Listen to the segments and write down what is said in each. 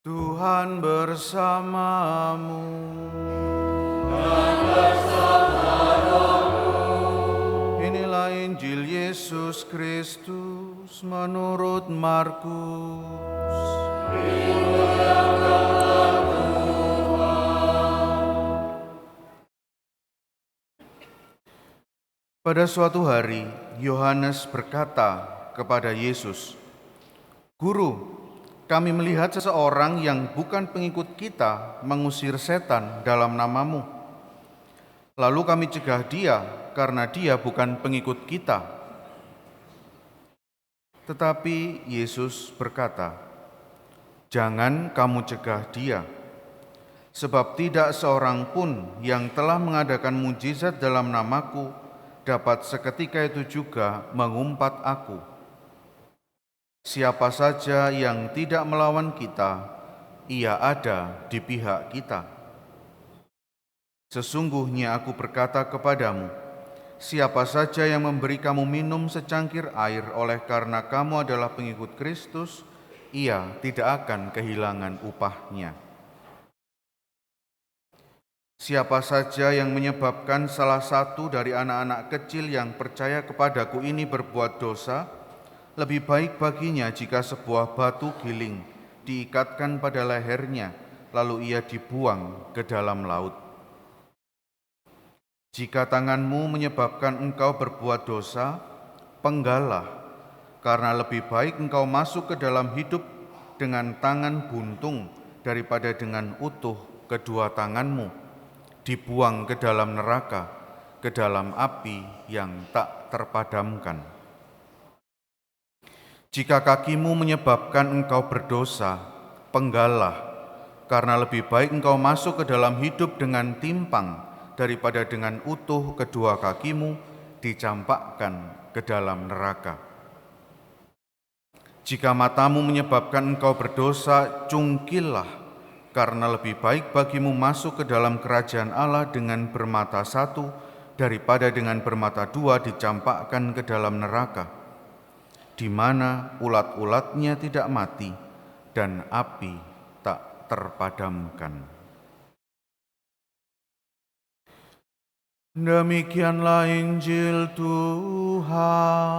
Tuhan bersamamu. Inilah Injil Yesus Kristus menurut Markus. Pada suatu hari, Yohanes berkata kepada Yesus, "Guru, kami melihat seseorang yang bukan pengikut kita mengusir setan dalam namamu. Lalu kami cegah dia karena dia bukan pengikut kita." Tetapi Yesus berkata, "Jangan kamu cegah dia, sebab tidak seorang pun yang telah mengadakan mujizat dalam namaku dapat seketika itu juga mengumpat aku. Siapa saja yang tidak melawan kita, ia ada di pihak kita. Sesungguhnya aku berkata kepadamu, siapa saja yang memberi kamu minum secangkir air oleh karena kamu adalah pengikut Kristus, ia tidak akan kehilangan upahnya. Siapa saja yang menyebabkan salah satu dari anak-anak kecil yang percaya kepadaku ini berbuat dosa, lebih baik baginya jika sebuah batu giling diikatkan pada lehernya, lalu ia dibuang ke dalam laut. Jika tanganmu menyebabkan engkau berbuat dosa, penggalah, karena lebih baik engkau masuk ke dalam hidup dengan tangan buntung daripada dengan utuh kedua tanganmu dibuang ke dalam neraka, ke dalam api yang tak terpadamkan. Jika kakimu menyebabkan engkau berdosa, penggalah, karena lebih baik engkau masuk ke dalam hidup dengan timpang daripada dengan utuh kedua kakimu dicampakkan ke dalam neraka. Jika matamu menyebabkan engkau berdosa, cungkillah, karena lebih baik bagimu masuk ke dalam kerajaan Allah dengan bermata satu daripada dengan bermata dua dicampakkan ke dalam neraka, di mana ulat-ulatnya tidak mati dan api tak terpadamkan." Demikianlah Injil Tuhan.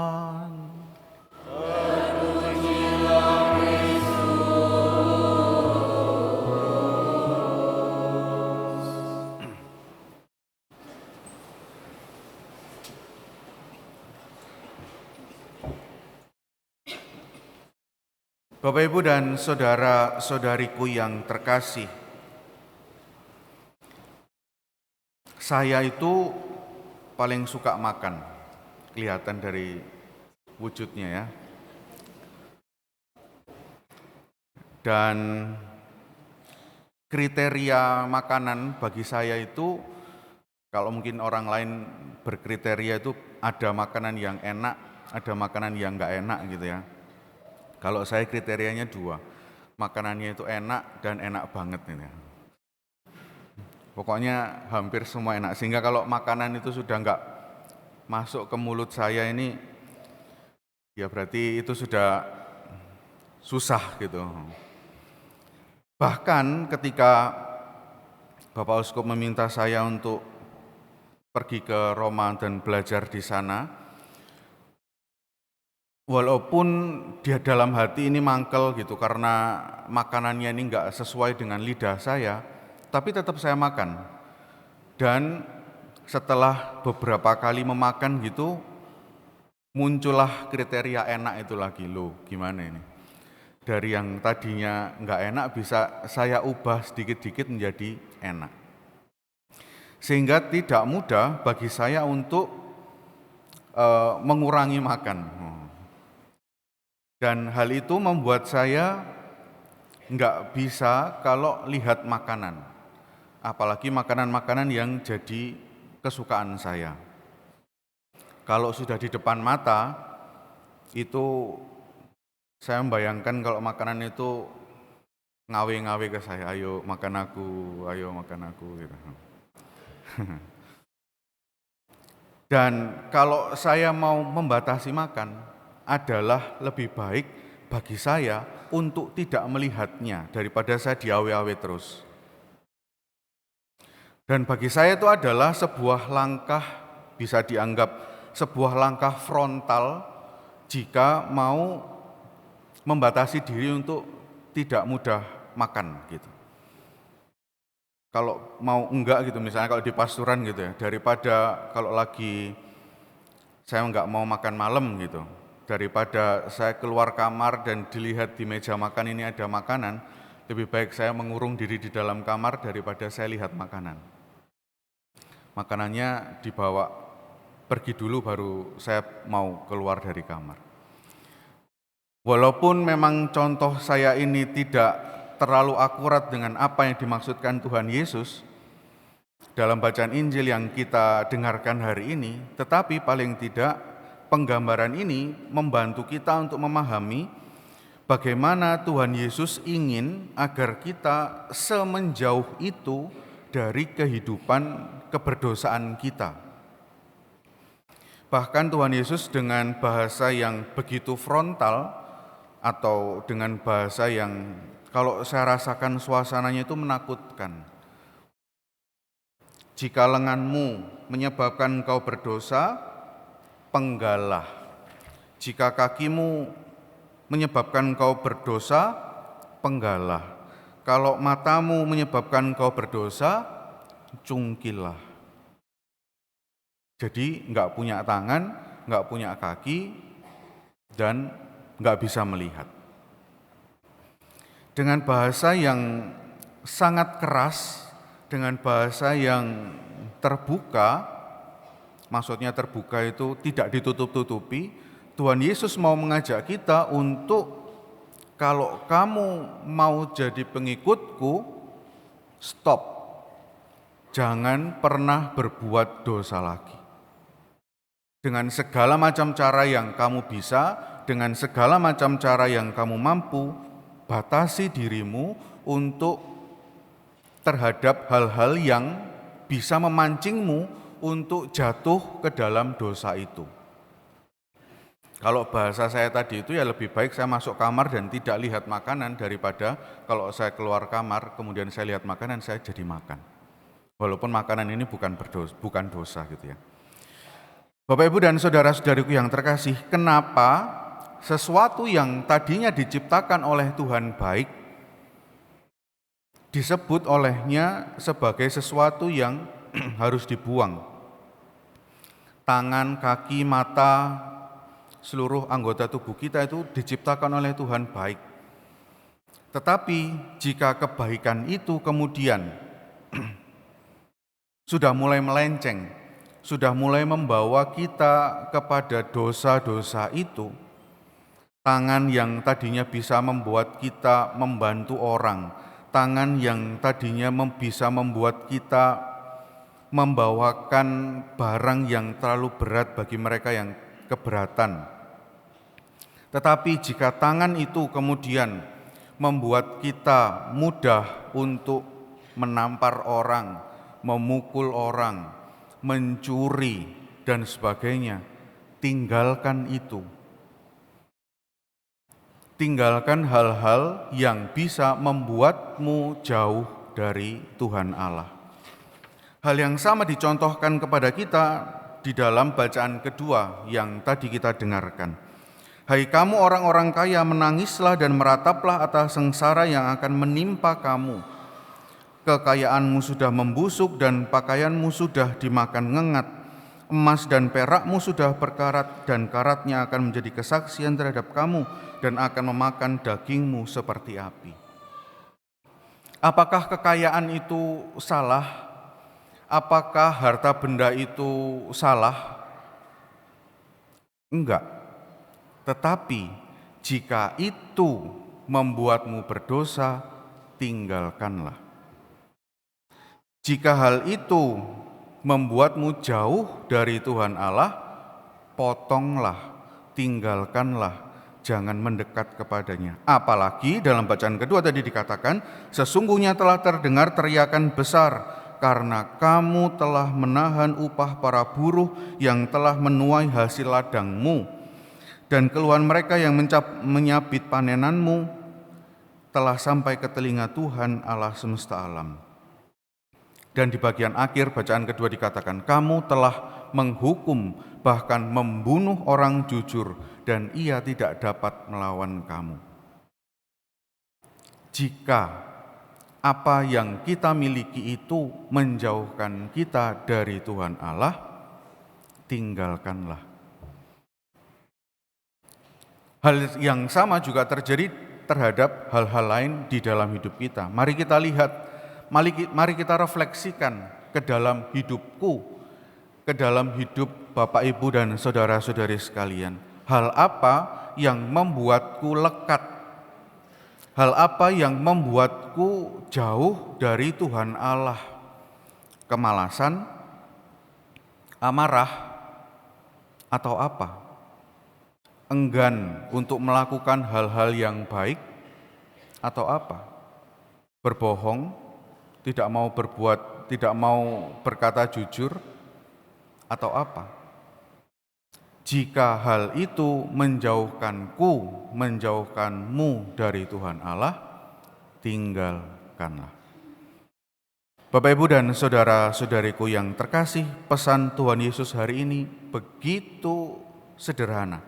Bapak, Ibu, dan saudara-saudariku yang terkasih, saya itu paling suka makan, kelihatan dari wujudnya ya. Dan kriteria makanan bagi saya itu, kalau mungkin orang lain berkriteria itu ada makanan yang enak, ada makanan yang nggak enak gitu ya. Kalau saya kriterianya dua, makanannya itu enak dan enak banget ini. Pokoknya hampir semua enak, sehingga kalau makanan itu sudah nggak masuk ke mulut saya ini, ya berarti itu sudah susah gitu. Bahkan ketika Bapak Uskup meminta saya untuk pergi ke Roma dan belajar di sana, walaupun dia dalam hati ini mangkel gitu karena makanannya ini nggak sesuai dengan lidah saya, tapi tetap saya makan. Dan setelah beberapa kali memakan gitu, muncullah kriteria enak itu lagi. Loh, gimana ini? Dari yang tadinya nggak enak bisa saya ubah sedikit-sedikit menjadi enak. Sehingga tidak mudah bagi saya untuk mengurangi makan. Dan hal itu membuat saya nggak bisa kalau lihat makanan, apalagi makanan-makanan yang jadi kesukaan saya. Kalau sudah di depan mata, itu saya membayangkan kalau makanan itu ngawe-ngawe ke saya, ayo makan aku gitu. Dan kalau saya mau membatasi makan, adalah lebih baik bagi saya untuk tidak melihatnya daripada saya diawe-awe terus. Dan bagi saya itu adalah sebuah langkah, bisa dianggap sebuah langkah frontal jika mau membatasi diri untuk tidak mudah makan gitu. Kalau mau enggak gitu, misalnya kalau di pasturan gitu ya, daripada kalau lagi saya enggak mau makan malam gitu, daripada saya keluar kamar dan dilihat di meja makan ini ada makanan, lebih baik saya mengurung diri di dalam kamar daripada saya lihat makanan. Makanannya dibawa pergi dulu baru saya mau keluar dari kamar. Walaupun memang contoh saya ini tidak terlalu akurat dengan apa yang dimaksudkan Tuhan Yesus dalam bacaan Injil yang kita dengarkan hari ini, tetapi paling tidak penggambaran ini membantu kita untuk memahami bagaimana Tuhan Yesus ingin agar kita semenjauh itu dari kehidupan keberdosaan kita. Bahkan Tuhan Yesus dengan bahasa yang begitu frontal atau dengan bahasa yang kalau saya rasakan suasananya itu menakutkan. Jika lenganmu menyebabkan kau berdosa, penggalah. Jika kakimu menyebabkan kau berdosa, penggalah. Kalau matamu menyebabkan kau berdosa, cungkilah. Jadi enggak punya tangan, enggak punya kaki, dan enggak bisa melihat. Dengan bahasa yang sangat keras, dengan bahasa yang terbuka, maksudnya terbuka itu tidak ditutup-tutupi, Tuhan Yesus mau mengajak kita untuk kalau kamu mau jadi pengikutku, stop. Jangan pernah berbuat dosa lagi. Dengan segala macam cara yang kamu bisa, dengan segala macam cara yang kamu mampu, batasi dirimu untuk terhadap hal-hal yang bisa memancingmu untuk jatuh ke dalam dosa itu. Kalau bahasa saya tadi itu ya lebih baik saya masuk kamar dan tidak lihat makanan daripada kalau saya keluar kamar kemudian saya lihat makanan saya jadi makan. Walaupun makanan ini bukan dosa gitu ya. Bapak Ibu dan saudara-saudariku yang terkasih, kenapa sesuatu yang tadinya diciptakan oleh Tuhan baik disebut olehnya sebagai sesuatu yang harus dibuang? Tangan, kaki, mata, seluruh anggota tubuh kita itu diciptakan oleh Tuhan baik. Tetapi jika kebaikan itu kemudian sudah mulai melenceng, sudah mulai membawa kita kepada dosa-dosa itu, tangan yang tadinya bisa membuat kita membantu orang, tangan yang tadinya bisa membuat kita membawakan barang yang terlalu berat bagi mereka yang keberatan. Tetapi jika tangan itu kemudian membuat kita mudah untuk menampar orang, memukul orang, mencuri, dan sebagainya, tinggalkan itu. Tinggalkan hal-hal yang bisa membuatmu jauh dari Tuhan Allah. Hal yang sama dicontohkan kepada kita di dalam bacaan kedua yang tadi kita dengarkan. Hai kamu orang-orang kaya, menangislah dan merataplah atas sengsara yang akan menimpa kamu. Kekayaanmu sudah membusuk dan pakaianmu sudah dimakan ngengat. Emas dan perakmu sudah berkarat dan karatnya akan menjadi kesaksian terhadap kamu dan akan memakan dagingmu seperti api. Apakah kekayaan itu salah? Apakah harta benda itu salah? Enggak. Tetapi jika itu membuatmu berdosa, tinggalkanlah. Jika hal itu membuatmu jauh dari Tuhan Allah, potonglah, tinggalkanlah, jangan mendekat kepadanya. Apalagi dalam bacaan kedua tadi dikatakan, sesungguhnya telah terdengar teriakan besar, karena kamu telah menahan upah para buruh yang telah menuai hasil ladangmu. Dan keluhan mereka yang menyabit panenanmu telah sampai ke telinga Tuhan Allah semesta alam. Dan di bagian akhir bacaan kedua dikatakan, kamu telah menghukum bahkan membunuh orang jujur dan ia tidak dapat melawan kamu. Jika apa yang kita miliki itu menjauhkan kita dari Tuhan Allah, tinggalkanlah. Hal yang sama juga terjadi terhadap hal-hal lain di dalam hidup kita. Mari kita lihat, mari kita refleksikan ke dalam hidupku, ke dalam hidup Bapak, Ibu, dan saudara-saudari sekalian. Hal apa yang membuatku lekat? Hal apa yang membuatku jauh dari Tuhan Allah? Kemalasan, amarah, atau apa? Enggan untuk melakukan hal-hal yang baik, atau apa? Berbohong, tidak mau berbuat, tidak mau berkata jujur, atau apa? Jika hal itu menjauhkanmu dari Tuhan Allah, tinggalkanlah. Bapak, Ibu, dan saudara-saudariku yang terkasih, pesan Tuhan Yesus hari ini begitu sederhana.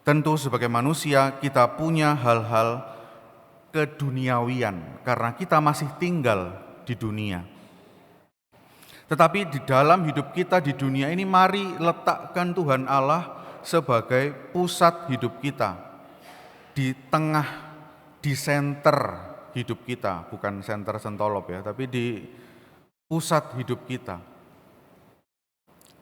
Tentu sebagai manusia kita punya hal-hal keduniawian karena kita masih tinggal di dunia. Tetapi di dalam hidup kita di dunia ini, mari letakkan Tuhan Allah sebagai pusat hidup kita. Di tengah, di senter hidup kita, bukan senter Sentolop ya, tapi di pusat hidup kita.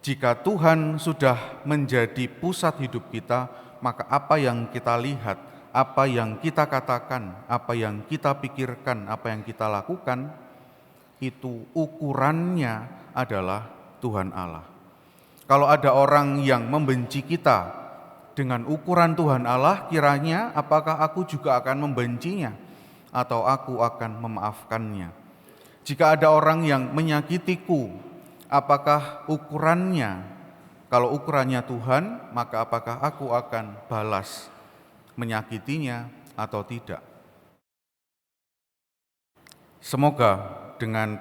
Jika Tuhan sudah menjadi pusat hidup kita, maka apa yang kita lihat, apa yang kita katakan, apa yang kita pikirkan, apa yang kita lakukan, itu ukurannya adalah Tuhan Allah. Kalau ada orang yang membenci kita dengan ukuran Tuhan Allah, kiranya apakah aku juga akan membencinya atau aku akan memaafkannya? Jika ada orang yang menyakitiku, apakah ukurannya? Kalau ukurannya Tuhan, maka apakah aku akan balas menyakitinya atau tidak? Semoga dengan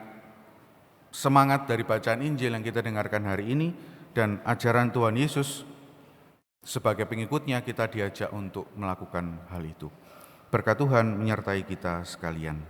semangat dari bacaan Injil yang kita dengarkan hari ini dan ajaran Tuhan Yesus, sebagai pengikutnya kita diajak untuk melakukan hal itu. Berkat Tuhan menyertai kita sekalian.